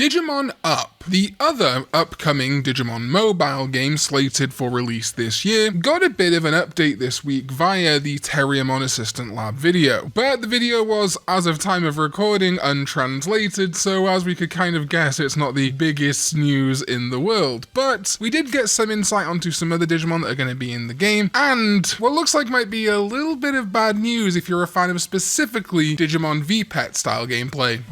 Digimon Up, the other upcoming Digimon mobile game slated for release this year, got a bit of an update this week via the Terriermon Assistant Lab video. But the video was, as of time of recording, untranslated, so as we could kind of guess, it's not the biggest news in the world. But we did get some insight onto some other Digimon that are going to be in the game, and what looks like might be a little bit of bad news if you're a fan of specifically Digimon V-Pet style gameplay.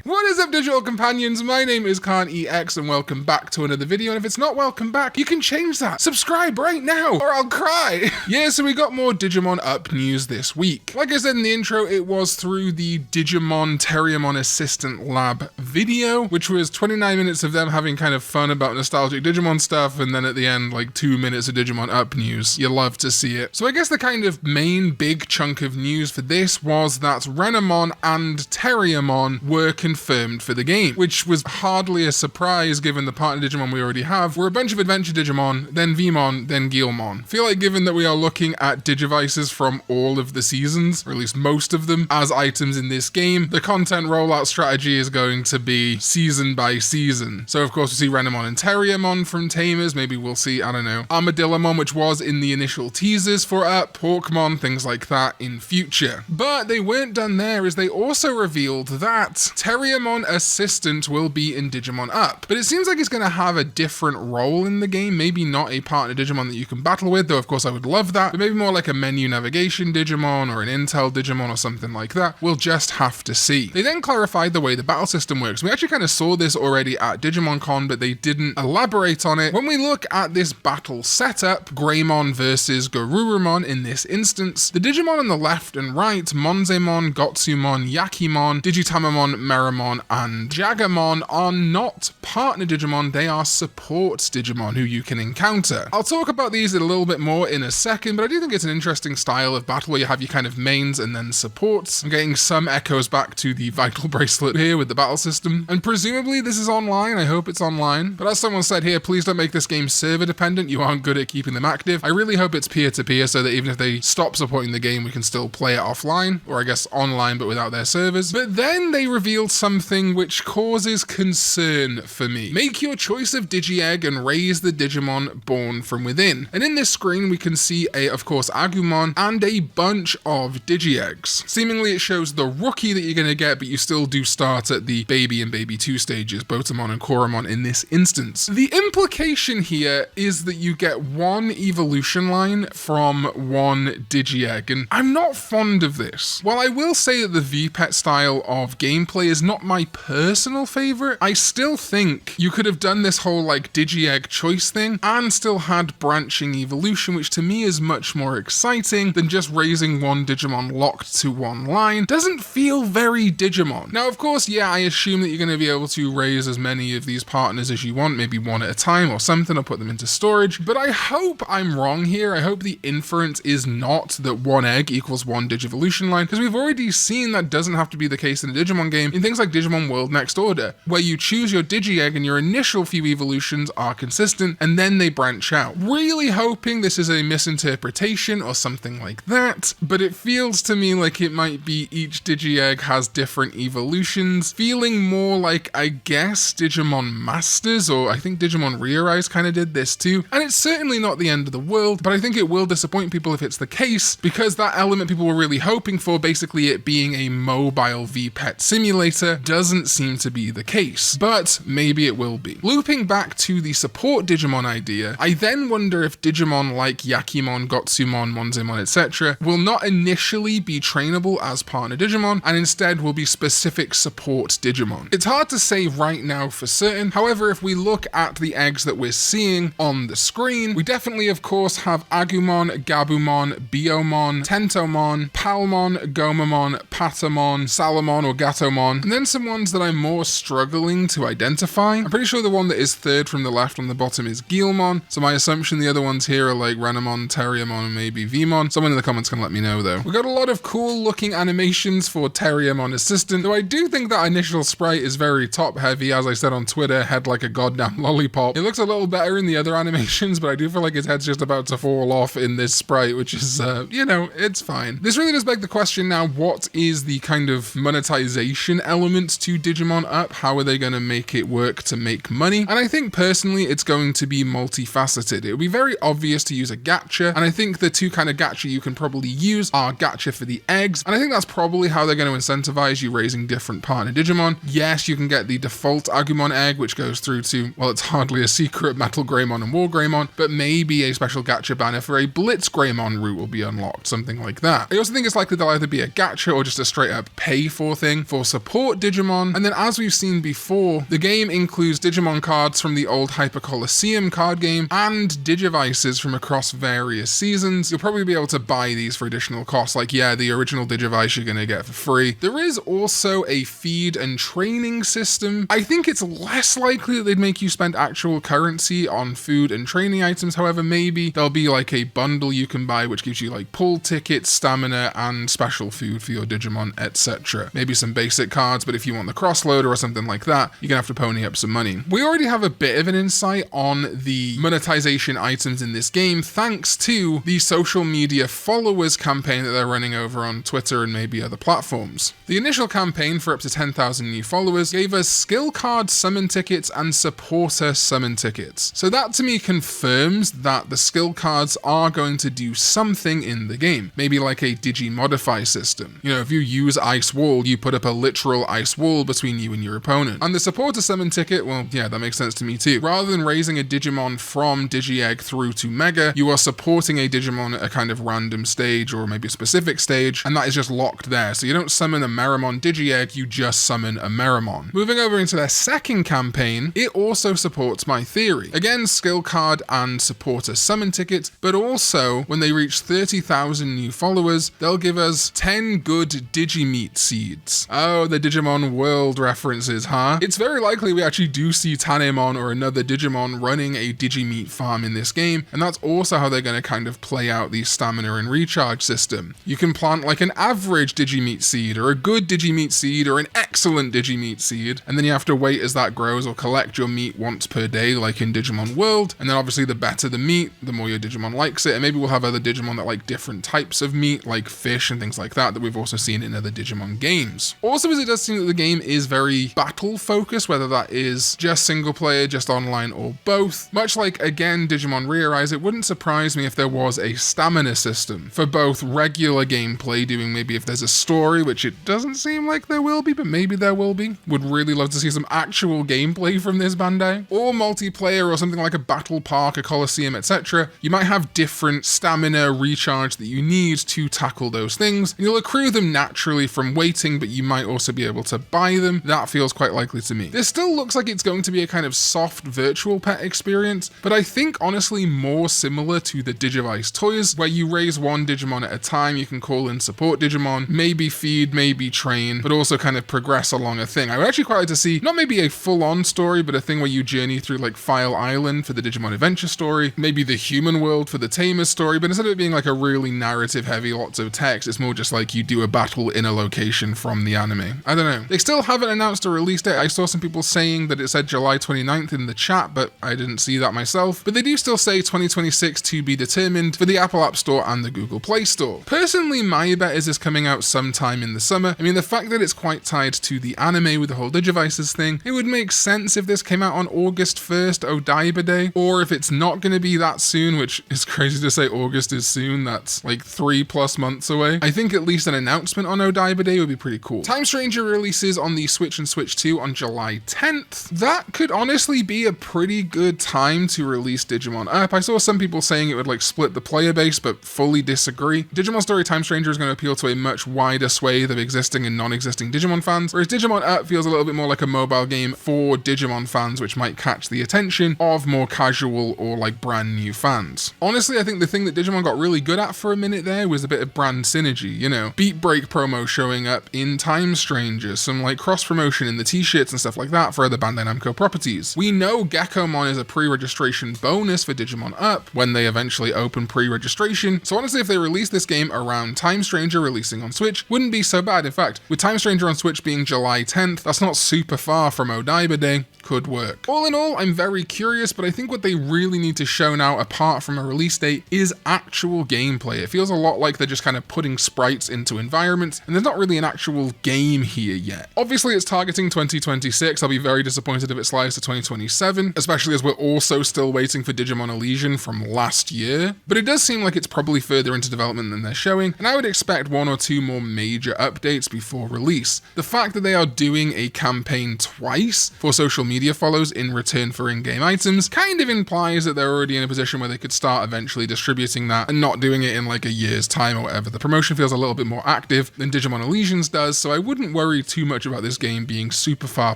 What is up, digital companions? My name is Karn EX and welcome back to another video, and if it's not welcome back, you can change that. Subscribe right now or I'll cry. Yeah, so we got more Digimon Up news this week. Like I said in the intro, it was through the Digimon Terriermon Assistant Lab video, which was 29 minutes of them having kind of fun about nostalgic Digimon stuff, and then at the end, like 2 minutes of Digimon Up news. You love to see it. So I guess the kind of main big chunk of news for this was that Renamon and Terriermon were confirmed for the game, which was hardly a surprise given the partner Digimon we already have. We're a bunch of adventure Digimon, then Vmon, then Guilmon. I feel like given that we are looking at Digivices from all of the seasons, or at least most of them, as items in this game, the content rollout strategy is going to be season by season. So of course we see Renamon and Terriermon from Tamers, maybe we'll see, I don't know, Armadillomon, which was in the initial teasers for Up, Hawkmon, things like that in future. But they weren't done there, as they also revealed that Terriermon Assistant will be in Digimon Up, but it seems like he's going to have a different role in the game, maybe not a partner Digimon that you can battle with, though of course I would love that, but maybe more like a menu navigation Digimon or an intel Digimon or something like that. We'll just have to see. They then clarified the way the battle system works. We actually kind of saw this already at DigimonCon, but they didn't elaborate on it. When we look at this battle setup, Greymon versus Garurumon in this instance, the Digimon on the left and right, Monzemon, Gotsumon, Yakimon, Digitamamon, Meramon, and Jagamon are not partner Digimon, they are support Digimon who you can encounter. I'll talk about these a little bit more in a second, but I do think it's an interesting style of battle where you have your kind of mains and then supports. I'm getting some echoes back to the Vital Bracelet here with the battle system, and presumably this is online. I hope it's online, but as someone said here, please don't make this game server dependent. You aren't good at keeping them active. I really hope it's peer-to-peer so that even if they stop supporting the game, we can still play it offline, or I guess online but without their servers. But then they revealed something which causes concern for me. Make your choice of Digi-Egg and raise the Digimon born from within. And in this screen we can see of course Agumon and a bunch of Digi-Eggs. Seemingly it shows the rookie that you're going to get, but you still do start at the baby and baby 2 stages, Botamon and Koromon in this instance. The implication here is that you get one evolution line from one Digi-Egg, and I'm not fond of this. While I will say that the V-Pet style of gameplay is not my personal favorite, I still think you could have done this whole like Digi-Egg choice thing and still had branching evolution, which to me is much more exciting than just raising one Digimon locked to one line. Doesn't feel very Digimon. Now of course, yeah, I assume that you're going to be able to raise as many of these partners as you want, maybe one at a time or something, or put them into storage, but I hope I'm wrong here. I hope the inference is not that one egg equals one Digivolution line, because we've already seen that doesn't have to be the case in a Digimon game in things like Digimon World Next Order, where you choose your Digi-Egg and your initial few evolutions are consistent and then they branch out. Really hoping this is a misinterpretation or something like that, but it feels to me like it might be each Digi-Egg has different evolutions, feeling more like, I guess, Digimon Masters, or I think Digimon Eirias kind of did this too, and it's certainly not the end of the world, but I think it will disappoint people if it's the case, because that element people were really hoping for, basically it being a mobile V-Pet simulator, doesn't seem to be the case, but maybe it will be. Looping back to the support Digimon idea, I then wonder if Digimon like Yakimon, Gotsumon, Monzemon, etc. will not initially be trainable as partner Digimon, and instead will be specific support Digimon. It's hard to say right now for certain, however, if we look at the eggs that we're seeing on the screen, we definitely of course have Agumon, Gabumon, Biomon, Tentomon, Palmon, Gomamon, Patamon, Salamon or Gatomon, and then then some ones that I'm more struggling to identify. I'm pretty sure the one that is third from the left on the bottom is Guilmon, so my assumption the other ones here are like Renamon, Terriermon, and maybe Vmon. Someone in the comments can let me know though. We got a lot of cool looking animations for Terriermon Assistant, though I do think that initial sprite is very top heavy. As I said on Twitter, head like a goddamn lollipop. It looks a little better in the other animations, but I do feel like his head's just about to fall off in this sprite, which is, you know, it's fine. This really does beg the question now, what is the kind of monetization element to Digimon Up? How are they going to make it work to make money? And I think personally it's going to be multifaceted. It would be very obvious to use a gacha, and I think the two kind of gacha you can probably use are gacha for the eggs, and I think that's probably how they're going to incentivize you raising different partner Digimon. Yes, you can get the default Agumon egg, which goes through to, well, it's hardly a secret, Metal Greymon and War Greymon, but maybe a special gacha banner for a Blitz Greymon route will be unlocked, something like that. I also think it's likely there'll either be a gacha or just a straight up pay for thing for support Digimon, and then as we've seen before, the game includes Digimon cards from the old Hyper Colosseum card game and Digivices from across various seasons. You'll probably be able to buy these for additional costs, like yeah, the original Digivice you're going to get for free. There is also a feed and training system. I think it's less likely that they'd make you spend actual currency on food and training items, however maybe there'll be like a bundle you can buy which gives you like pull tickets, stamina, and special food for your Digimon, etc. Maybe some basic cards, but if you want the crossloader or something like that, you're gonna have to pony up some money. We already have a bit of an insight on the monetization items in this game thanks to the social media followers campaign that they're running over on Twitter and maybe other platforms. The initial campaign for up to 10,000 new followers gave us skill card summon tickets and supporter summon tickets. So that to me confirms that the skill cards are going to do something in the game. Maybe like a Digimodify system. You know, if you use Ice Wall, you put up a literal ice wall between you and your opponent. And the supporter summon ticket, well, yeah, that makes sense to me too. Rather than raising a Digimon from Digi-Egg through to Mega, you are supporting a Digimon at a kind of random stage or maybe a specific stage, and that is just locked there. So you don't summon a Meramon Digi-Egg, you just summon a Meramon. Moving over into their second campaign, it also supports my theory. Again, skill card and supporter summon tickets, but also when they reach 30,000 new followers, they'll give us 10 good Digimeat seeds. Oh, the Digimon World references, huh? It's very likely we actually do see Tanemon or another Digimon running a Digimeat farm in this game, and that's also how they're going to kind of play out the stamina and recharge system. You can plant like an average Digimeat seed, or a good Digimeat seed, or an excellent Digimeat seed, and then you have to wait as that grows or collect your meat once per day like in Digimon World, and then obviously the better the meat, the more your Digimon likes it, and maybe we'll have other Digimon that like different types of meat, like fish and things like that we've also seen in other Digimon games. Also, as it does seem that the game is very battle focused, whether that is just single player, just online, or both. Much like, again, Digimon Eirias, it wouldn't surprise me if there was a stamina system for both regular gameplay, doing maybe if there's a story, which it doesn't seem like there will be, but maybe there will be. Would really love to see some actual gameplay from this Bandai. Or multiplayer, or something like a battle park, a coliseum, etc. You might have different stamina recharge that you need to tackle those things. You'll accrue them naturally from waiting, but you might also be able to buy them. That feels quite likely to me. This still looks like it's going to be a kind of soft virtual pet experience, but I think honestly more similar to the Digivice toys, where you raise one Digimon at a time, you can call in support Digimon, maybe feed, maybe train, but also kind of progress along a thing. I would actually quite like to see, not maybe a full-on story, but a thing where you journey through like File Island for the Digimon Adventure story, maybe the Human World for the Tamer story, but instead of it being like a really narrative heavy, lots of text, it's more just like you do a battle in a location from the anime. I don't know. They still haven't announced a release date. I saw some people saying that it said July 29th in the chat, but I didn't see that myself. But they do still say 2026 to be determined for the Apple App Store and the Google Play Store. Personally, my bet is this coming out sometime in the summer. I mean, the fact that it's quite tied to the anime with the whole Digivices thing, it would make sense if this came out on August 1st, Odaiba Day, or if it's not going to be that soon, which is crazy to say August is soon, that's like 3+ months away. I think at least an announcement on Odaiba Day would be pretty cool. Time Stranger releases on the Switch and Switch 2 on July 10th. That could honestly be a pretty good time to release Digimon Up. I saw some people saying it would like split the player base, but fully disagree. Digimon Story Time Stranger is going to appeal to a much wider swathe of existing and non-existing Digimon fans, whereas Digimon Up feels a little bit more like a mobile game for Digimon fans, which might catch the attention of more casual or like brand new fans. Honestly, I think the thing that Digimon got really good at for a minute there was a bit of brand synergy, you know, Beat Break promo showing up in Time Stranger, messages, some like cross promotion in the t-shirts and stuff like that for other Bandai Namco properties. We know Gekomon is a pre-registration bonus for Digimon Up when they eventually open pre-registration, so honestly if they release this game around Time Stranger releasing on Switch, wouldn't be so bad. In fact, with Time Stranger on Switch being July 10th, that's not super far from Odaiba Day, could work. All in all, I'm very curious, but I think what they really need to show now, apart from a release date, is actual gameplay. It feels a lot like they're just kind of putting sprites into environments, and there's not really an actual game here yet. Obviously, it's targeting 2026. I'll be very disappointed if it slides to 2027, especially as we're also still waiting for Digimon Elysian from last year. But it does seem like it's probably further into development than they're showing, and I would expect 1 or 2 more major updates before release. The fact that they are doing a campaign twice for social media follows in return for in-game items kind of implies that they're already in a position where they could start eventually distributing that and not doing it in like a year's time or whatever. The promotion feels a little bit more active than Digimon Elysian's does, so I wouldn't worry too much about this game being super far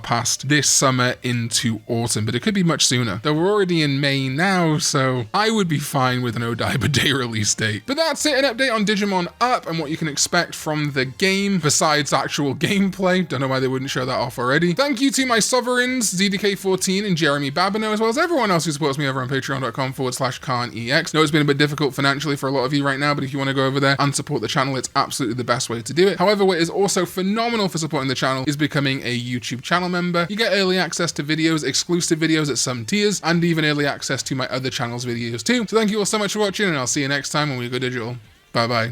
past this summer into autumn, but it could be much sooner. Though we're already in May now, so I would be fine with an Odaiba Day release date. But that's it, an update on Digimon Up and what you can expect from the game besides actual gameplay. Don't know why they wouldn't show that off already. Thank you to my sovereigns, ZDK14 and Jeremy Babineau, as well as everyone else who supports me over on patreon.com/Karn EX. Know it's been a bit difficult financially for a lot of you right now, but if you want to go over there and support the channel, it's absolutely the best way to do it. However, what is also phenomenal for supporting the channel is becoming a YouTube channel member. You get early access to videos, exclusive videos at some tiers, and even early access to my other channel's videos too. So thank you all so much for watching, and I'll see you next time when we go digital. Bye bye.